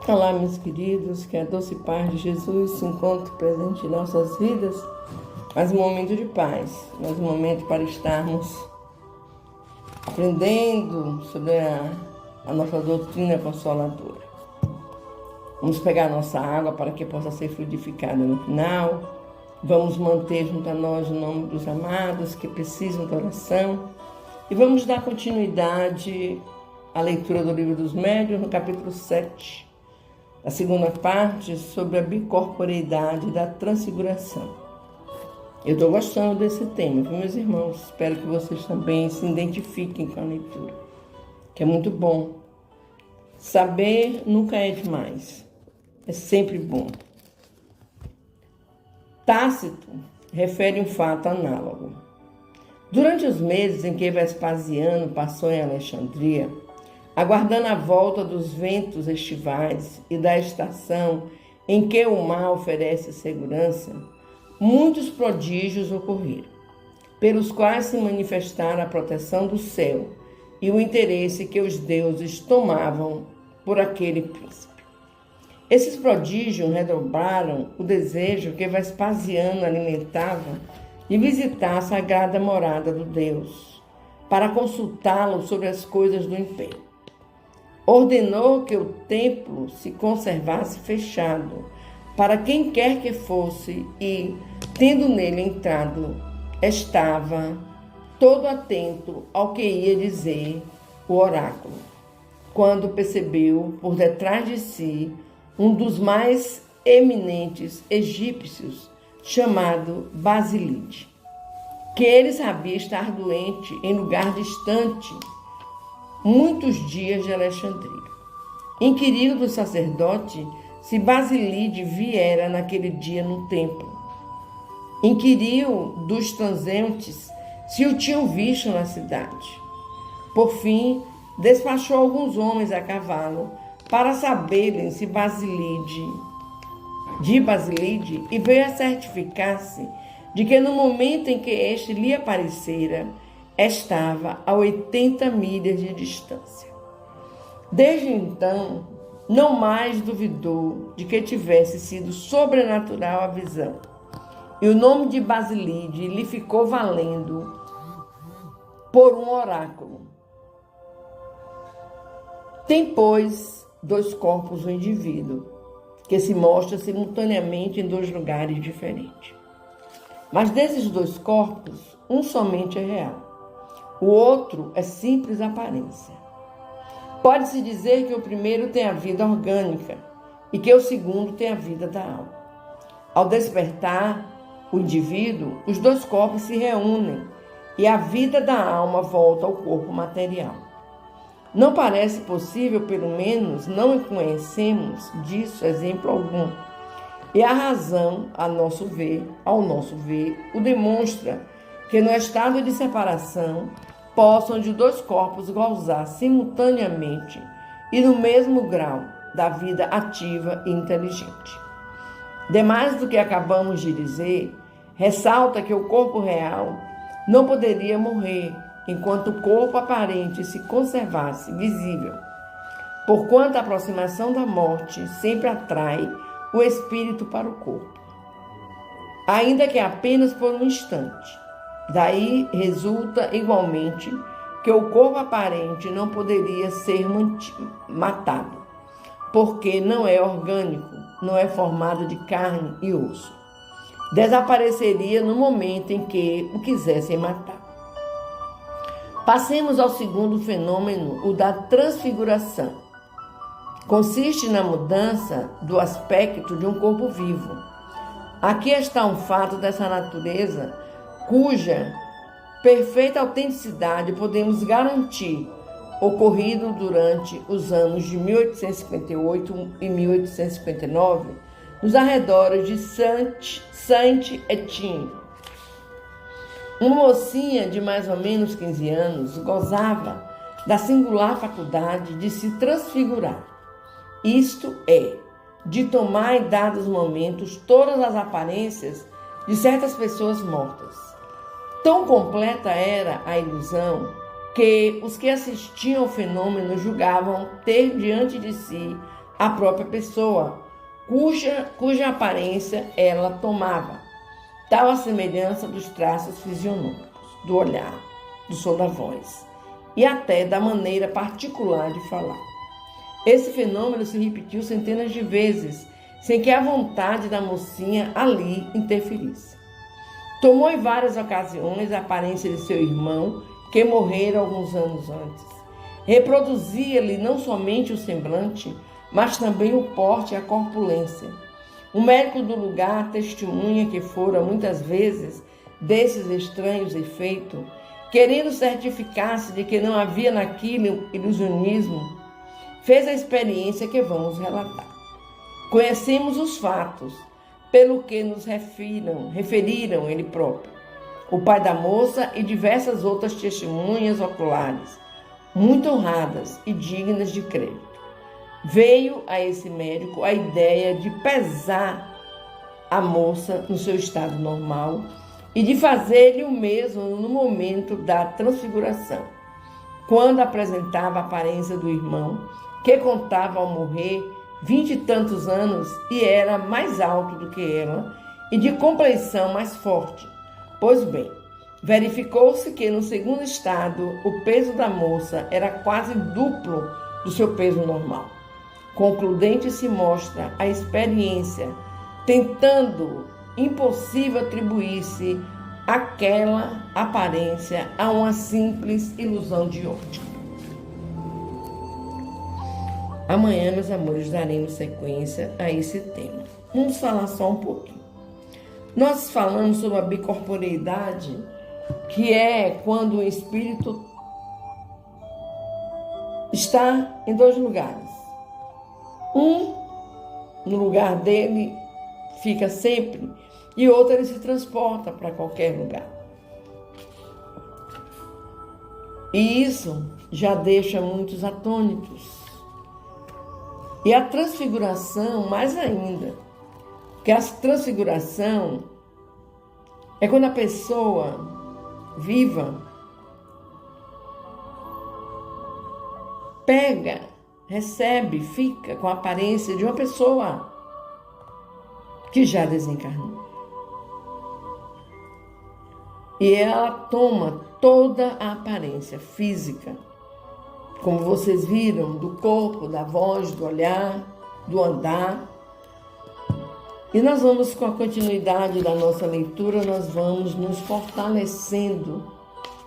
Olá, meus queridos, que a doce paz de Jesus se encontre presente em nossas vidas. Mais um momento de paz, mais um momento para estarmos aprendendo sobre a nossa doutrina consoladora. Vamos pegar a nossa água para que possa ser fluidificada no final. Vamos manter junto a nós o nome dos amados que precisam de oração. E vamos dar continuidade à leitura do Livro dos Médiuns, no capítulo 7. A segunda parte sobre a bicorporeidade da transfiguração. Eu estou gostando desse tema, viu, meus irmãos? Espero que vocês também se identifiquem com a leitura, que é muito bom. Saber nunca é demais, é sempre bom. Tácito refere um fato análogo. Durante os meses em que Vespasiano passou em Alexandria, aguardando a volta dos ventos estivais e da estação em que o mar oferece segurança, muitos prodígios ocorreram, pelos quais se manifestara a proteção do céu e o interesse que os deuses tomavam por aquele príncipe. Esses prodígios redobraram o desejo que Vespasiano alimentava de visitar a sagrada morada do Deus, para consultá-lo sobre as coisas do império. Ordenou que o templo se conservasse fechado para quem quer que fosse e, tendo nele entrado, estava todo atento ao que ia dizer o oráculo, quando percebeu por detrás de si um dos mais eminentes egípcios, chamado Basilide, que ele sabia estar doente em lugar distante, muitos dias de Alexandria. Inquiriu do sacerdote se Basilide viera naquele dia no templo. Inquiriu dos transeuntes se o tinham visto na cidade. Por fim, despachou alguns homens a cavalo para saberem se Basilide e veio a certificar-se de que no momento em que este lhe aparecera, estava a 80 milhas de distância. Desde então, não mais duvidou de que tivesse sido sobrenatural a visão, e o nome de Basilide lhe ficou valendo por um oráculo. Tem, pois, dois corpos o indivíduo, que se mostra simultaneamente em dois lugares diferentes. Mas desses dois corpos, um somente é real. O outro é simples aparência. Pode-se dizer que o primeiro tem a vida orgânica e que o segundo tem a vida da alma. Ao despertar o indivíduo, os dois corpos se reúnem e a vida da alma volta ao corpo material. Não parece possível, pelo menos não conhecemos disso exemplo algum. E a razão, ao nosso ver, o demonstra que no estado de separação possam de dois corpos gozar simultaneamente e no mesmo grau da vida ativa e inteligente. Demais do que acabamos de dizer, ressalta que o corpo real não poderia morrer enquanto o corpo aparente se conservasse visível, porquanto a aproximação da morte sempre atrai o espírito para o corpo, ainda que apenas por um instante. Daí resulta igualmente que o corpo aparente não poderia ser matado, porque não é orgânico, não é formado de carne e osso. Desapareceria no momento em que o quisessem matar. Passemos ao segundo fenômeno, o da transfiguração. Consiste na mudança do aspecto de um corpo vivo. Aqui está um fato dessa natureza, cuja perfeita autenticidade podemos garantir, ocorrido durante os anos de 1858 e 1859, nos arredores de Saint-Étienne. Uma mocinha de mais ou menos 15 anos gozava da singular faculdade de se transfigurar, isto é, de tomar em dados momentos todas as aparências de certas pessoas mortas. Tão completa era a ilusão que os que assistiam ao fenômeno julgavam ter diante de si a própria pessoa, cuja aparência ela tomava, tal a semelhança dos traços fisionômicos, do olhar, do som da voz e até da maneira particular de falar. Esse fenômeno se repetiu centenas de vezes, sem que a vontade da mocinha ali interferisse. Tomou em várias ocasiões a aparência de seu irmão, que morrera alguns anos antes. Reproduzia-lhe não somente o semblante, mas também o porte e a corpulência. O médico do lugar testemunha que fora muitas vezes desses estranhos efeitos, querendo certificar-se de que não havia naquilo ilusionismo, fez a experiência que vamos relatar. Conhecemos os fatos, pelo que nos referiram ele próprio, o pai da moça e diversas outras testemunhas oculares, muito honradas e dignas de crédito. Veio a esse médico a ideia de pesar a moça no seu estado normal e de fazer-lhe o mesmo no momento da transfiguração, quando apresentava a aparência do irmão, que contava ao morrer 20 e tantos anos e era mais alto do que ela e de compleição mais forte. Pois bem, verificou-se que no segundo estado o peso da moça era quase duplo do seu peso normal. Concludente se mostra a experiência, tentando impossível atribuir-se aquela aparência a uma simples ilusão de óptica. Amanhã, meus amores, daremos sequência a esse tema. Vamos falar só um pouquinho. Nós falamos sobre a bicorporeidade, que é quando o espírito está em dois lugares. Um, no lugar dele, fica sempre, e outro ele se transporta para qualquer lugar. E isso já deixa muitos atônitos. E a transfiguração, mais ainda, porque a transfiguração é quando a pessoa viva pega, recebe, fica com a aparência de uma pessoa que já desencarnou. E ela toma toda a aparência física, como vocês viram, do corpo, da voz, do olhar, do andar. E nós vamos, com a continuidade da nossa leitura, nós vamos nos fortalecendo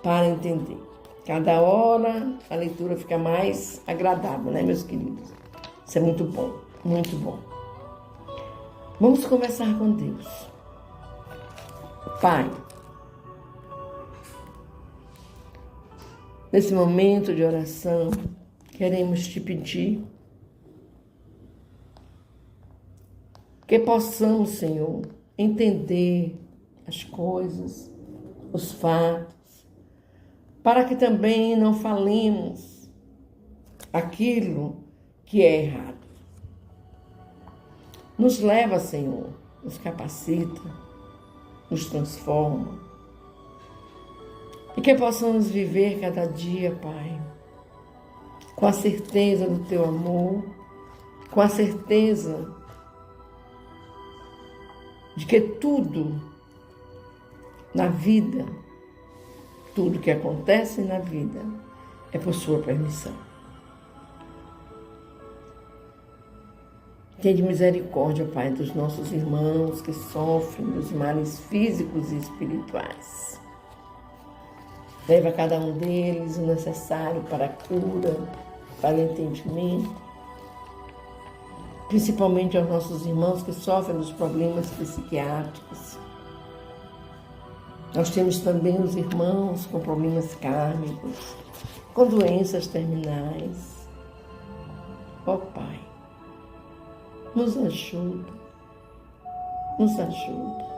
para entender. Cada hora a leitura fica mais agradável, né, meus queridos? Isso é muito bom, muito bom. Vamos conversar com Deus. Pai, nesse momento de oração, queremos te pedir que possamos, Senhor, entender as coisas, os fatos, para que também não falemos aquilo que é errado. Nos leva, Senhor, nos capacita, nos transforma. E que possamos viver cada dia, Pai, com a certeza do Teu amor, com a certeza de que tudo na vida, tudo que acontece na vida é por Sua permissão. Tende misericórdia, Pai, dos nossos irmãos que sofrem dos males físicos e espirituais. Leva a cada um deles o necessário para a cura, para o entendimento, principalmente aos nossos irmãos que sofrem dos problemas psiquiátricos. Nós temos também os irmãos com problemas kármicos, com doenças terminais. Ó Pai, nos ajuda, nos ajuda.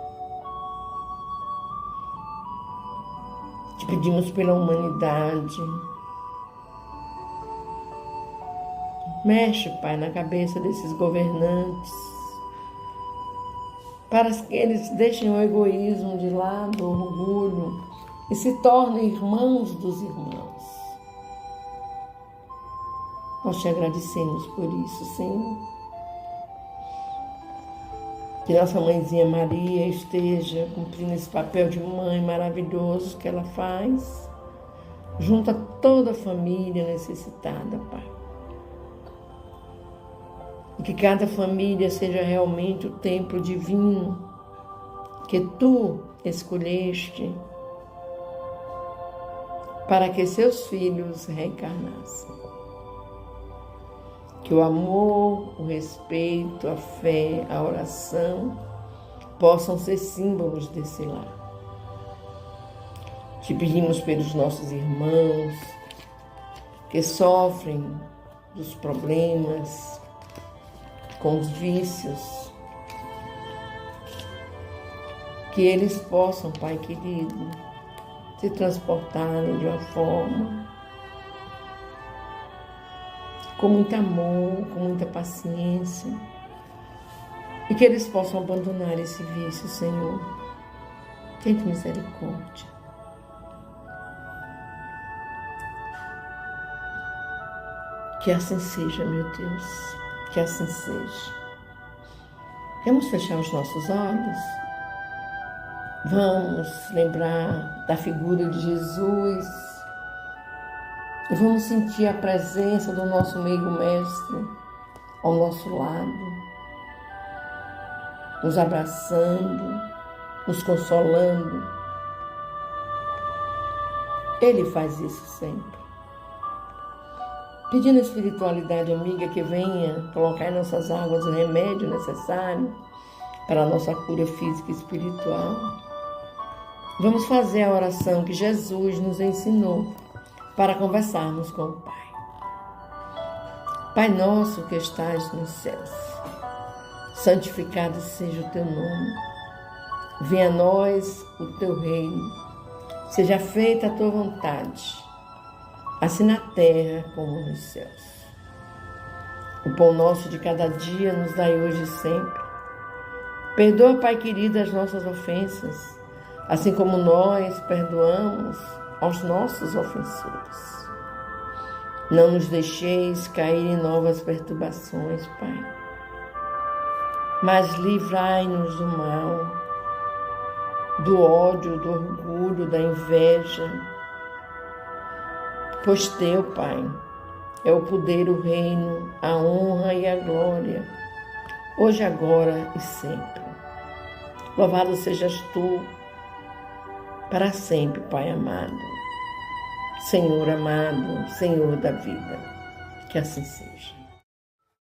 Te pedimos pela humanidade. Mexe, Pai, na cabeça desses governantes, para que eles deixem o egoísmo de lado, o orgulho, e se tornem irmãos dos irmãos. Ó Nós te agradecemos por isso, Senhor. Que nossa mãezinha Maria esteja cumprindo esse papel de mãe maravilhoso que ela faz, junto a toda a família necessitada, Pai. E que cada família seja realmente o templo divino que Tu escolheste para que seus filhos reencarnassem. Que o amor, o respeito, a fé, a oração possam ser símbolos desse lar. Te pedimos pelos nossos irmãos que sofrem dos problemas, com os vícios, que eles possam, Pai querido, se transportarem de uma forma com muito amor, com muita paciência, e que eles possam abandonar esse vício, Senhor. Tenha misericórdia. Que assim seja, meu Deus, que assim seja. Vamos fechar os nossos olhos? Vamos lembrar da figura de Jesus e vamos sentir a presença do nosso meio mestre ao nosso lado, nos abraçando, nos consolando. Ele faz isso sempre. Pedindo à espiritualidade amiga que venha colocar em nossas águas o remédio necessário para a nossa cura física e espiritual. Vamos fazer a oração que Jesus nos ensinou para conversarmos com o Pai. Pai nosso que estás nos céus, santificado seja o teu nome. Venha a nós o teu reino. Seja feita a tua vontade, assim na terra como nos céus. O pão nosso de cada dia nos dai hoje e sempre. Perdoa, Pai querido, as nossas ofensas, assim como nós perdoamos aos nossos ofensores. Não nos deixeis cair em novas perturbações, Pai, mas livrai-nos do mal, do ódio, do orgulho, da inveja. Pois teu, Pai, é o poder, o reino, a honra e a glória, hoje, agora e sempre. Louvado sejas tu, para sempre, Pai amado, Senhor amado, Senhor da vida. Que assim seja.